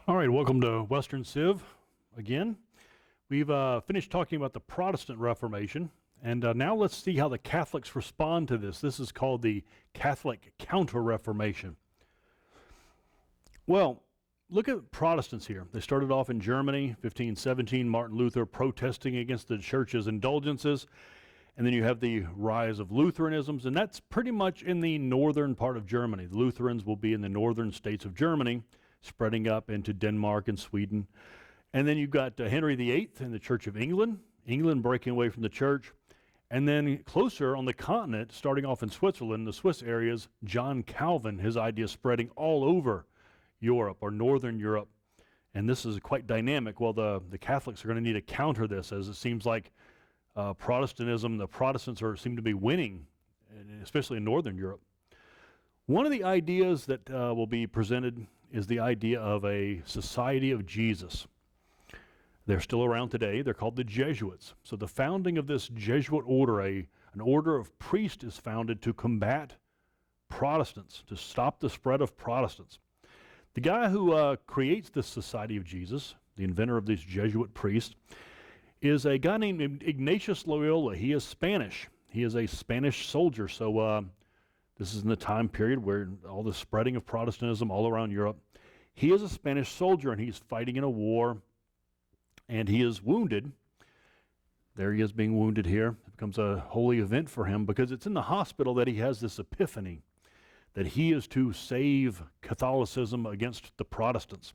All right, welcome to Western Civ again. We've finished talking about the Protestant Reformation, and now let's see how the Catholics respond to this. This is called the Catholic Counter-Reformation. Well, look at Protestants here. They started off in Germany, 1517, Martin Luther protesting against the church's indulgences, and then you have the rise of Lutheranisms, and that's pretty much in the northern part of Germany. The Lutherans will be in the northern states of Germany, spreading up into Denmark and Sweden. And then you've got Henry VIII and the Church of England, England breaking away from the church. And then closer on the continent, starting off in Switzerland, the Swiss areas, John Calvin, his ideas spreading all over Europe or Northern Europe. And this is quite dynamic. Well, the Catholics are going to need to counter this, as it seems like Protestantism, the Protestants seem to be winning, especially in Northern Europe. One of the ideas that will be presented is the idea of a Society of Jesus. They're still around today. They're called the Jesuits. So the founding of this Jesuit order, an order of priests, is founded to combat Protestants, to stop the spread of Protestants. The guy who creates this Society of Jesus, the inventor of these Jesuit priests, is a guy named Ignatius Loyola. He is Spanish. He is a Spanish soldier. So this is in the time period where all the spreading of Protestantism all around Europe. He is a Spanish soldier, and he's fighting in a war, and he is wounded. There he is being wounded here. It becomes a holy event for him because it's in the hospital that he has this epiphany that he is to save Catholicism against the Protestants.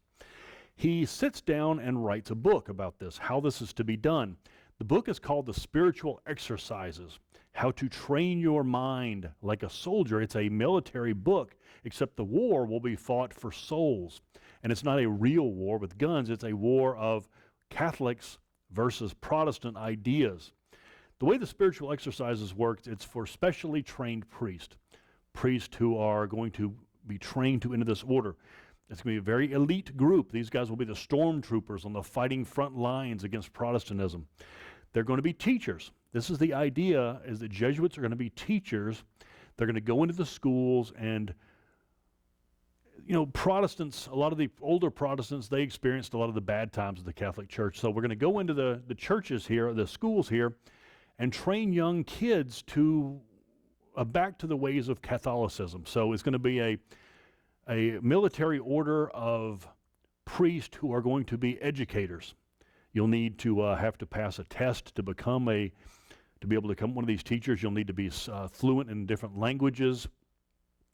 He sits down and writes a book about this, how this is to be done. The book is called The Spiritual Exercises, How to Train Your Mind Like a Soldier. It's a military book, except the war will be fought for souls. And it's not a real war with guns, it's a war of Catholics versus Protestant ideas. The way the spiritual exercises work, it's for specially trained priests who are going to be trained to enter this order. It's going to be a very elite group. These guys will be the stormtroopers on the fighting front lines against Protestantism. They're going to be teachers. This is the idea, is that Jesuits are going to be teachers. They're going to go into the schools and, Protestants, a lot of the older Protestants, they experienced a lot of the bad times of the Catholic Church. So we're going to go into the churches here, the schools here, and train young kids to back to the ways of Catholicism. So it's going to be a military order of priests who are going to be educators. You'll need to have to pass a test to be able to become one of these teachers. You'll need to be fluent in different languages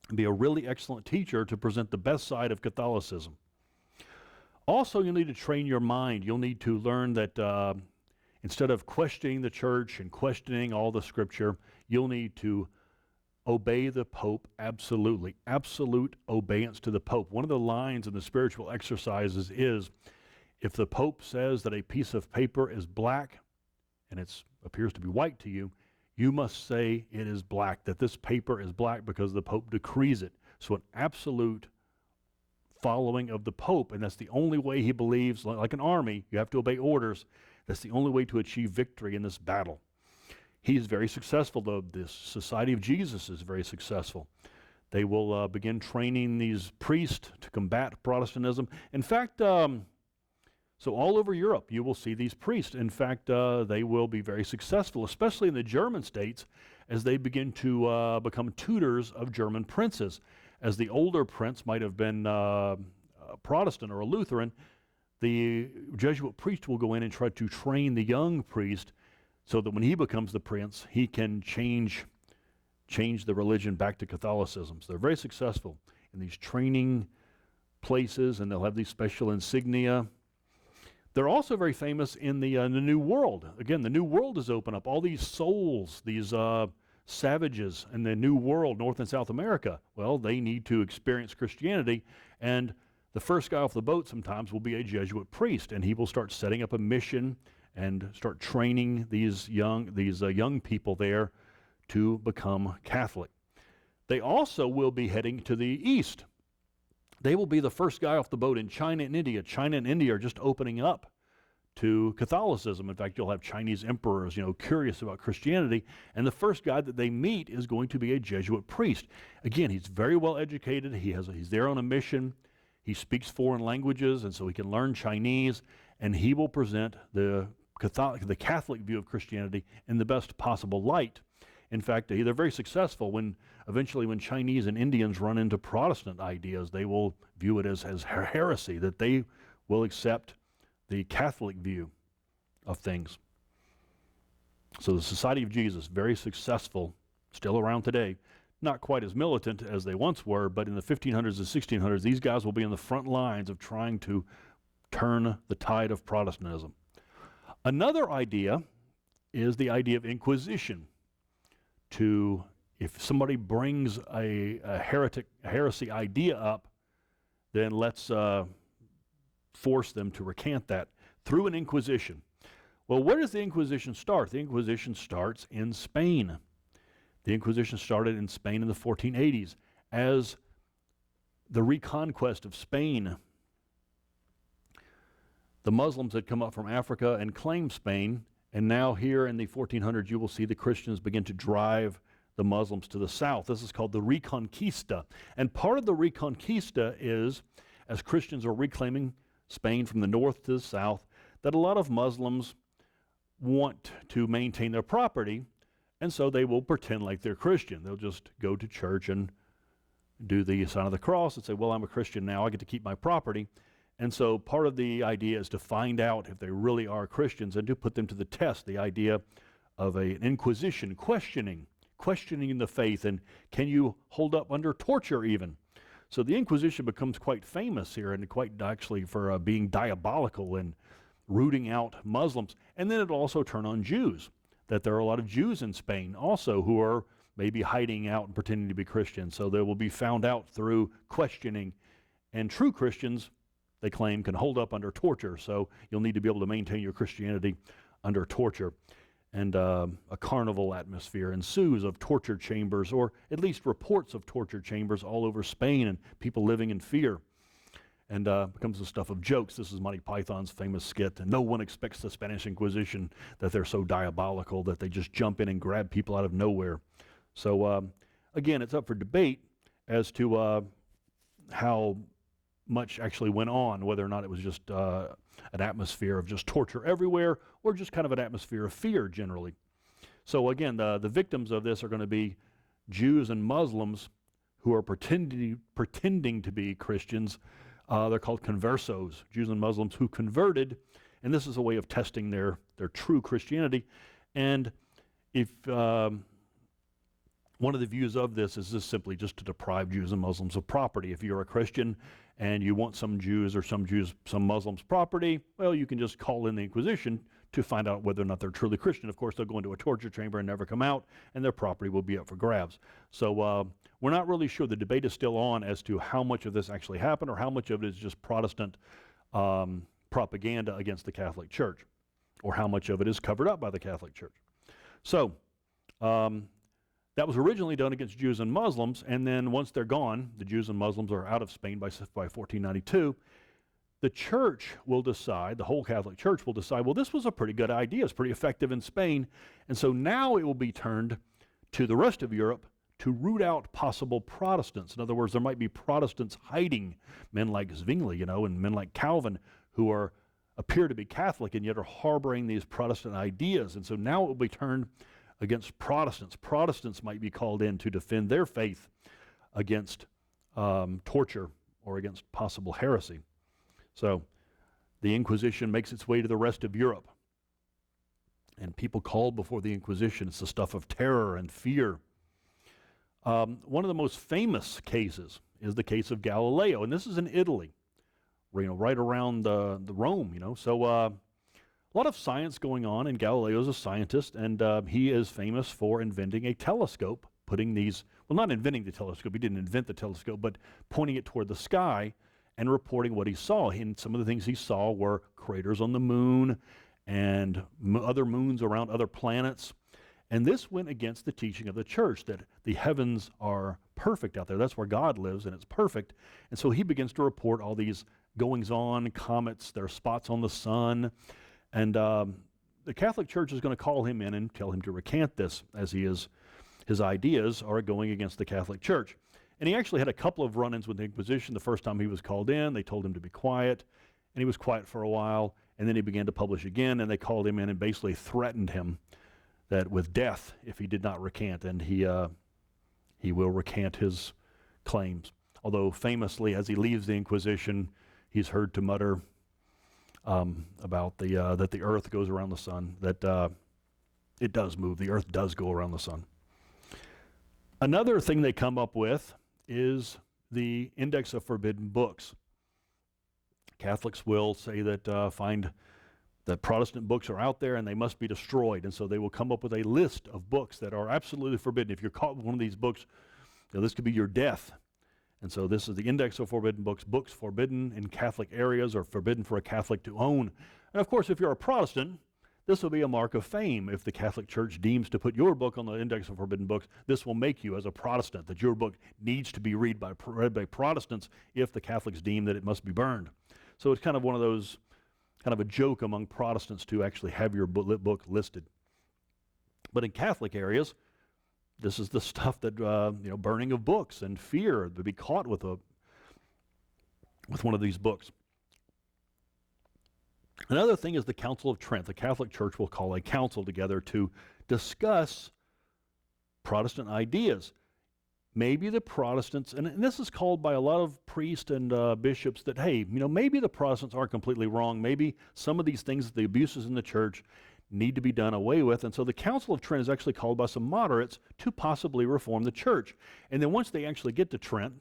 and be a really excellent teacher to present the best side of Catholicism. Also, you'll need to train your mind. You'll need to learn that instead of questioning the church and questioning all the scripture, you'll need to obey the Pope absolutely. Absolute obedience to the Pope. One of the lines in the spiritual exercises is, if the Pope says that a piece of paper is black and it appears to be white to you, you must say it is black, that this paper is black because the Pope decrees it. So an absolute following of the Pope, and that's the only way he believes, like an army, you have to obey orders. That's the only way to achieve victory in this battle. He's very successful, though. This Society of Jesus is very successful. They will begin training these priests to combat Protestantism. In fact, so all over Europe, you will see these priests. In fact, they will be very successful, especially in the German states, as they begin to become tutors of German princes. As the older prince might have been a Protestant or a Lutheran, the Jesuit priest will go in and try to train the young priest so that when he becomes the prince, he can change the religion back to Catholicism. So they're very successful in these training places, and they'll have these special insignia. They're also very famous in the New World. Again, the New World is open up. All these souls, these savages in the New World, North and South America, well, they need to experience Christianity, and the first guy off the boat sometimes will be a Jesuit priest, and he will start setting up a mission and start training these young people there to become Catholic. They also will be heading to the east. They will be the first guy off the boat in China and India. China and India are just opening up to Catholicism. In fact, you'll have Chinese emperors, curious about Christianity, and the first guy that they meet is going to be a Jesuit priest. Again, he's very well educated. He's there on a mission. He speaks foreign languages, and so he can learn Chinese, and he will present the Catholic view of Christianity in the best possible light. In fact, they're very successful when Chinese and Indians run into Protestant ideas, they will view it as heresy, that they will accept the Catholic view of things. So the Society of Jesus, very successful, still around today. Not quite as militant as they once were, but in the 1500s and 1600s, these guys will be in the front lines of trying to turn the tide of Protestantism. Another idea is the idea of Inquisition. If somebody brings a heresy idea up, then let's force them to recant that through an Inquisition. Well, where does the Inquisition start? The Inquisition starts in Spain. The Inquisition started in Spain in the 1480s as the reconquest of Spain. The Muslims had come up from Africa and claimed Spain, and now here in the 1400s you will see the Christians begin to drive the Muslims to the south. This is called the Reconquista. And part of the Reconquista is, as Christians are reclaiming Spain from the north to the south, that a lot of Muslims want to maintain their property, and so they will pretend like they're Christian. They'll just go to church and do the sign of the cross and say, well, I'm a Christian now, I get to keep my property. And so part of the idea is to find out if they really are Christians and to put them to the test, the idea of an inquisition, questioning the faith, and can you hold up under torture even? So the Inquisition becomes quite famous here, and quite actually for being diabolical and rooting out Muslims. And then it'll also turn on Jews, that there are a lot of Jews in Spain also who are maybe hiding out and pretending to be Christians. So they will be found out through questioning. And true Christians, they claim, can hold up under torture. So you'll need to be able to maintain your Christianity under torture. And a carnival atmosphere ensues of torture chambers, or at least reports of torture chambers all over Spain, and people living in fear. And becomes the stuff of jokes. This is Monty Python's famous skit, and no one expects the Spanish Inquisition, that they're so diabolical that they just jump in and grab people out of nowhere. So again, it's up for debate as to how much actually went on, whether or not it was just an atmosphere of just torture everywhere, or just kind of an atmosphere of fear generally. So again, the victims of this are going to be Jews and Muslims who are pretending to be Christians. They're called conversos, Jews and Muslims who converted, and this is a way of testing their true Christianity. And if one of the views of this is just simply just to deprive Jews and Muslims of property. If you're a Christian and you want some Muslims' property, well, you can just call in the Inquisition to find out whether or not they're truly Christian. Of course, they'll go into a torture chamber and never come out, and their property will be up for grabs. So we're not really sure. The debate is still on as to how much of this actually happened, or how much of it is just Protestant propaganda against the Catholic Church, or how much of it is covered up by the Catholic Church. So that was originally done against Jews and Muslims, and then once they're gone, the Jews and Muslims are out of Spain by 1492, the church will decide, the whole Catholic Church will decide, well, this was a pretty good idea, it's pretty effective in Spain, and so now it will be turned to the rest of Europe to root out possible Protestants. In other words, there might be Protestants hiding, men like Zwingli, and men like Calvin, who appear to be Catholic and yet are harboring these Protestant ideas, and so now it will be turned against Protestants. Protestants might be called in to defend their faith against torture or against possible heresy. So the Inquisition makes its way to the rest of Europe. And people called before the Inquisition, it's the stuff of terror and fear. One of the most famous cases is the case of Galileo, and this is in Italy, right around the Rome, So a lot of science going on, and Galileo is a scientist, and he is famous for inventing a telescope, not inventing the telescope, he didn't invent the telescope, but pointing it toward the sky and reporting what he saw. And some of the things he saw were craters on the moon and other moons around other planets. And this went against the teaching of the church, that the heavens are perfect out there. That's where God lives, and it's perfect. And so he begins to report all these goings-on, comets, there are spots on the sun. And the Catholic Church is going to call him in and tell him to recant this, as his ideas are going against the Catholic Church. And he actually had a couple of run-ins with the Inquisition. The first time he was called in, they told him to be quiet, and he was quiet for a while, and then he began to publish again, and they called him in and basically threatened him that with death if he did not recant, and he will recant his claims. Although famously, as he leaves the Inquisition, he's heard to mutter about that the earth goes around the sun, that it does move, the earth does go around the sun. Another thing they come up with is the Index of Forbidden Books. Catholics will say that find that Protestant books are out there and they must be destroyed, and so they will come up with a list of books that are absolutely forbidden. If you're caught with one of these books, this could be your death. And so this is the Index of Forbidden Books, books forbidden in Catholic areas or forbidden for a Catholic to own. And of course, if you're a Protestant, this will be a mark of fame. If the Catholic Church deems to put your book on the Index of Forbidden Books, this will make you, as a Protestant, that your book needs to be read by Protestants if the Catholics deem that it must be burned. So it's kind of one of those, kind of a joke among Protestants to actually have your book listed. But in Catholic areas, this is the stuff that, burning of books and fear to be caught with one of these books. Another thing is the Council of Trent. The Catholic Church will call a council together to discuss Protestant ideas. Maybe the Protestants, and this is called by a lot of priests and bishops, that, hey, maybe the Protestants aren't completely wrong. Maybe some of these things, the abuses in the church, need to be done away with. And so the Council of Trent is actually called by some moderates to possibly reform the church. And then once they actually get to Trent,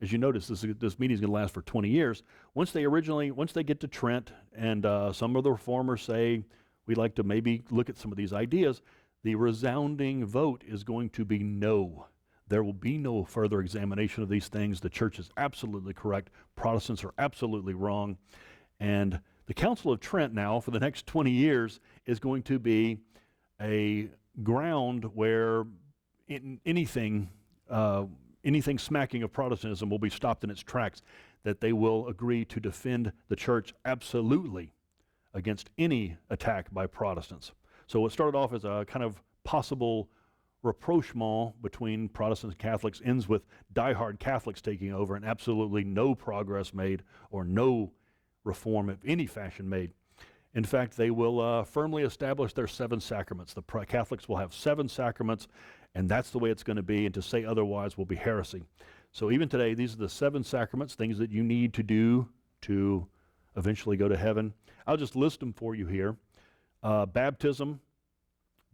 as you notice, this meeting is going to last for 20 years. Once they get to Trent, and some of the reformers say, we'd like to maybe look at some of these ideas, the resounding vote is going to be no. There will be no further examination of these things. The church is absolutely correct. Protestants are absolutely wrong. And the Council of Trent now, for the next 20 years, is going to be a ground where anything smacking of Protestantism will be stopped in its tracks, that they will agree to defend the church absolutely against any attack by Protestants. So it started off as a kind of possible rapprochement between Protestants and Catholics, ends with diehard Catholics taking over and absolutely no progress made or no reform of any fashion made. In fact, they will firmly establish their 7 sacraments. The Catholics will have 7 sacraments, and that's the way it's going to be, and to say otherwise will be heresy. So even today, these are the 7 sacraments, things that you need to do to eventually go to heaven. I'll just list them for you here. Baptism,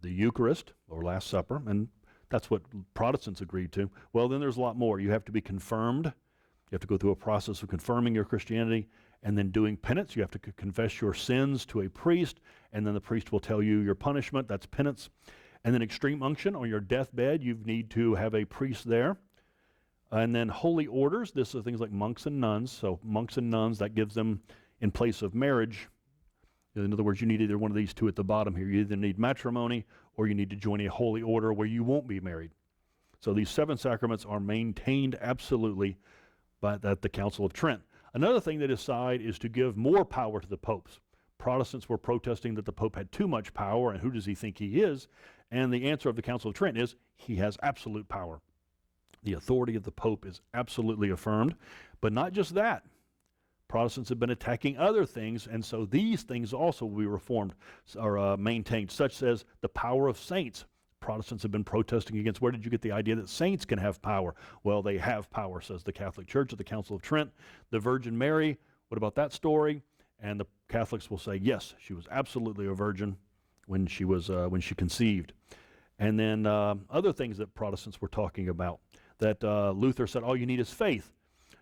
the Eucharist, or Last Supper, and that's what Protestants agreed to. Well, then there's a lot more. You have to be confirmed. You have to go through a process of confirming your Christianity, and then doing penance. You have to confess your sins to a priest, and then the priest will tell you your punishment. That's penance. And then extreme unction on your deathbed. You need to have a priest there. And then holy orders. This is things like monks and nuns. So monks and nuns, that gives them in place of marriage. In other words, you need either one of these two at the bottom here. You either need matrimony or you need to join a holy order where you won't be married. So these 7 sacraments are maintained absolutely at the Council of Trent. Another thing they decide is to give more power to the popes. Protestants were protesting that the Pope had too much power, and who does he think he is? And the answer of the Council of Trent is he has absolute power. The authority of the Pope is absolutely affirmed. But not just that. Protestants have been attacking other things, and so these things also will be reformed or maintained, such as the power of saints. Protestants have been protesting against, where did you get the idea that saints can have power? Well, they have power, says the Catholic Church at the Council of Trent. The Virgin Mary, what about that story? And the Catholics will say, yes, she was absolutely a virgin when she conceived. And then other things that Protestants were talking about, that Luther said, all you need is faith.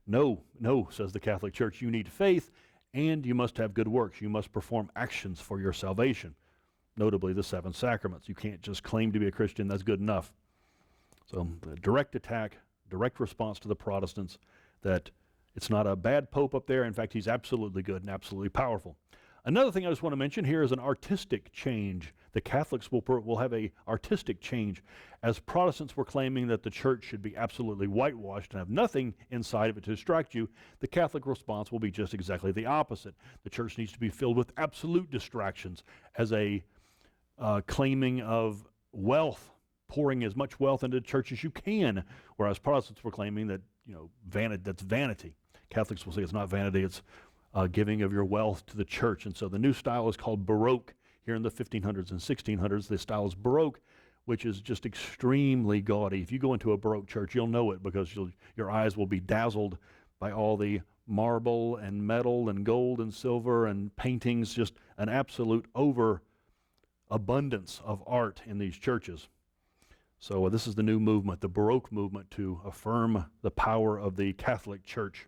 No, says the Catholic Church, you need faith, and you must have good works. You must perform actions for your salvation, notably the 7 sacraments. You can't just claim to be a Christian, that's good enough. So the direct attack, direct response to the Protestants, that it's not a bad pope up there. In fact, he's absolutely good and absolutely powerful. Another thing I just want to mention here is an artistic change. The Catholics will have a artistic change. As Protestants were claiming that the church should be absolutely whitewashed and have nothing inside of it to distract you, the Catholic response will be just exactly the opposite. The church needs to be filled with absolute distractions as a claiming of wealth pouring as much wealth into the church as you can, whereas Protestants were claiming that, that's vanity. Catholics will say it's not vanity, it's giving of your wealth to the church. And so the new style is called Baroque. Here in the 1500s and 1600s, the style is Baroque, which is just extremely gaudy. If you go into a Baroque church, you'll know it because your eyes will be dazzled by all the marble and metal and gold and silver and paintings, just an absolute overabundance of art in these churches. So this is the new movement, the Baroque movement, to affirm the power of the Catholic Church.